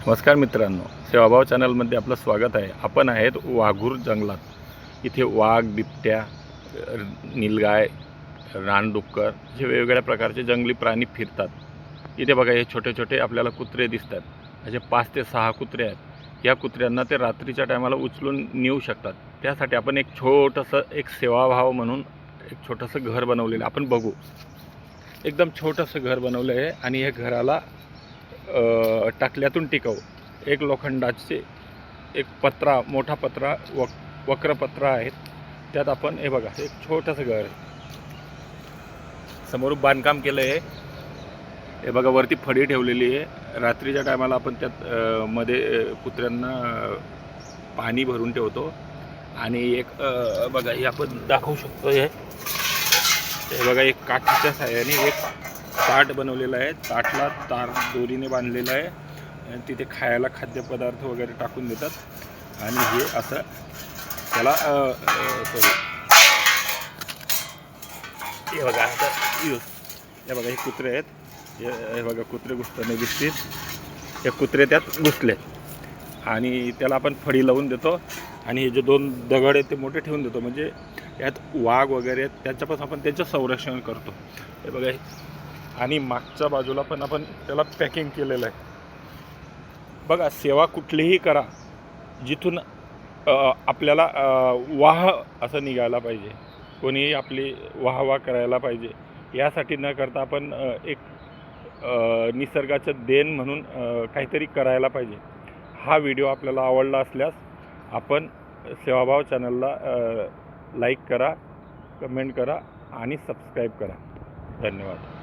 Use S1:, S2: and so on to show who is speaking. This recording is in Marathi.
S1: नमस्कार मित्रांनो, सेवाभाव चॅनलमध्ये आपलं स्वागत आहे। आपण आहेत वाघूर जंगलात। इथे वाघ, बिबट्या, नीलगाय, रानडुक्कर हे वेगवेगळ्या प्रकारचे जंगली प्राणी फिरतात। इथे बघा, हे छोटे छोटे आपल्याला कुत्रे दिसतात। असे 5 ते 6 कुत्रे आहेत। या कुत्र्यांना ते रात्रीच्या टायमाला उचलून नेऊ शकतात। त्यासाठी आपण एक छोटंसं सेवाभाव म्हणून एक छोटंसं घर बनवलेलं आपण बघू। एकदम छोटंसं घर बनवलं आहे आणि या घराला टाकल्यातून टिकाऊ एक लोखंडाचे एक पत्रा, मोठा पत्रा, वक्र पत्रा आहेत। त्यात आपण हे बघा, एक छोटंसं घर समोर बांधकाम केलं आहे। हे बघा, वरती फडी ठेवलेली आहे। रात्रीच्या टायमाला आपण त्यात मध्ये कुत्र्यांना पाणी भरून ठेवतो। आणि एक बघा, हे आपण दाखवू शकतो। हे बघा, एक काठीच्या साहाय्याने एक ताट बनवलेलं आहे। ताटला तार दोरीने बांधलेलं आहे आणि तिथे खायला खाद्यपदार्थ वगैरे टाकून देतात। आणि हे असं त्याला हे बघा, आता हे बघा, हे कुत्रे आहेत। हे बघा, कुत्रे घुसताना दिसतील। हे कुत्रे त्यात घुसले आणि त्याला आपण फडी लावून देतो आणि हे जे 2 दगड आहेत ते मोठे ठेवून देतो, म्हणजे यात वाघ वगैरे आहेत त्याच्यापासून आपण त्याचं संरक्षण करतो। हे बघा, आणि मागच्या बाजूला पण आपण त्याला पॅकिंग केलेलं आहे। बघा, सेवा कुठलीही करा, जिथून आपल्याला वाह असं निघायला पाहिजे, कोणीही आपली वाह करायला पाहिजे, यासाठी न करता आपण एक निसर्गाचं देण म्हणून काहीतरी करायला पाहिजे। हा व्हिडिओ आपल्याला आवडला असल्यास आपण सेवाभाव चॅनलला लाईक करा, कमेंट करा आणि सबस्क्राईब करा। धन्यवाद।